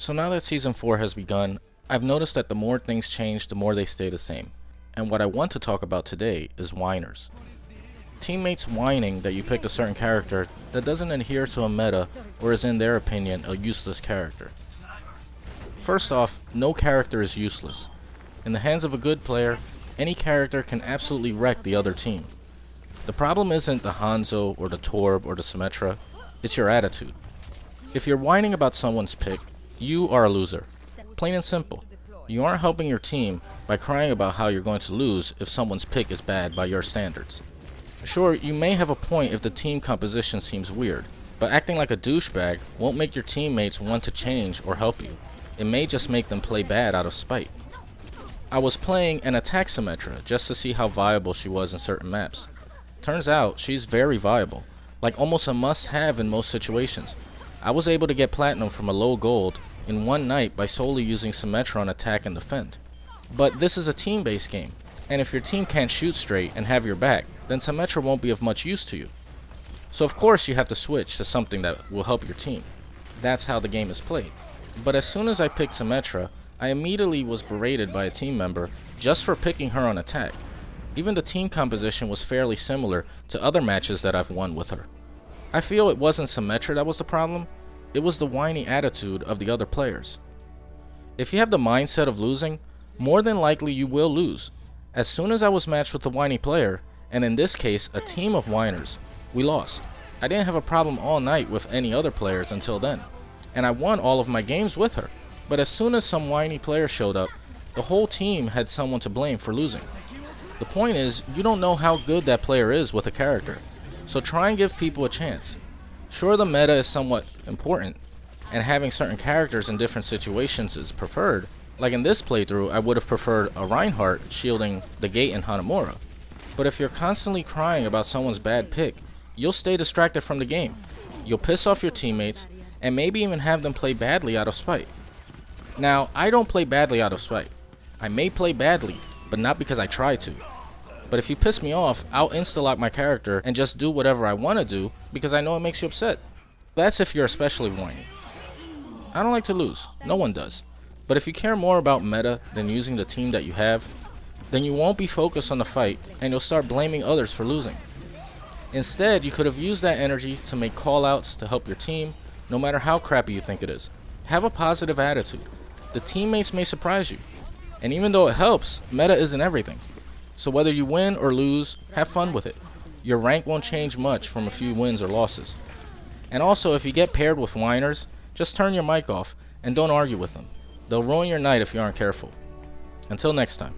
So now that Season 4 has begun, I've noticed that the more things change, the more they stay the same. And what I want to talk about today is whiners. Teammates whining that you picked a certain character that doesn't adhere to a meta or is in their opinion a useless character. First off, no character is useless. In the hands of a good player, any character can absolutely wreck the other team. The problem isn't the Hanzo or the Torb or the Symmetra, it's your attitude. If you're whining about someone's pick, you are a loser. Plain and simple. You aren't helping your team by crying about how you're going to lose if someone's pick is bad by your standards. Sure, you may have a point if the team composition seems weird, but acting like a douchebag won't make your teammates want to change or help you. It may just make them play bad out of spite. I was playing an attack Symmetra just to see how viable she was in certain maps. Turns out she's very viable, like almost a must-have in most situations. I was able to get platinum from a low gold in one night by solely using Symmetra on attack and defend. But this is a team-based game, and if your team can't shoot straight and have your back, then Symmetra won't be of much use to you. So of course you have to switch to something that will help your team. That's how the game is played. But as soon as I picked Symmetra, I immediately was berated by a team member just for picking her on attack. Even the team composition was fairly similar to other matches that I've won with her. I feel it wasn't Symmetra that was the problem, it was the whiny attitude of the other players. If you have the mindset of losing, more than likely you will lose. As soon as I was matched with a whiny player, and in this case a team of whiners, we lost. I didn't have a problem all night with any other players until then, and I won all of my games with her. But as soon as some whiny player showed up, the whole team had someone to blame for losing. The point is, you don't know how good that player is with a character, so try and give people a chance. Sure, the meta is somewhat important, and having certain characters in different situations is preferred. Like in this playthrough, I would have preferred a Reinhardt shielding the gate in Hanamura. But if you're constantly crying about someone's bad pick, you'll stay distracted from the game. You'll piss off your teammates, and maybe even have them play badly out of spite. Now, I don't play badly out of spite. I may play badly, but not because I try to. But if you piss me off, I'll insta-lock my character and just do whatever I want to do because I know it makes you upset. That's if you're especially whiny. I don't like to lose, no one does. But if you care more about meta than using the team that you have, then you won't be focused on the fight and you'll start blaming others for losing. Instead, you could have used that energy to make callouts to help your team, no matter how crappy you think it is. Have a positive attitude. The teammates may surprise you. And even though it helps, meta isn't everything. So whether you win or lose, have fun with it. Your rank won't change much from a few wins or losses. And also, if you get paired with whiners, just turn your mic off and don't argue with them. They'll ruin your night if you aren't careful. Until next time.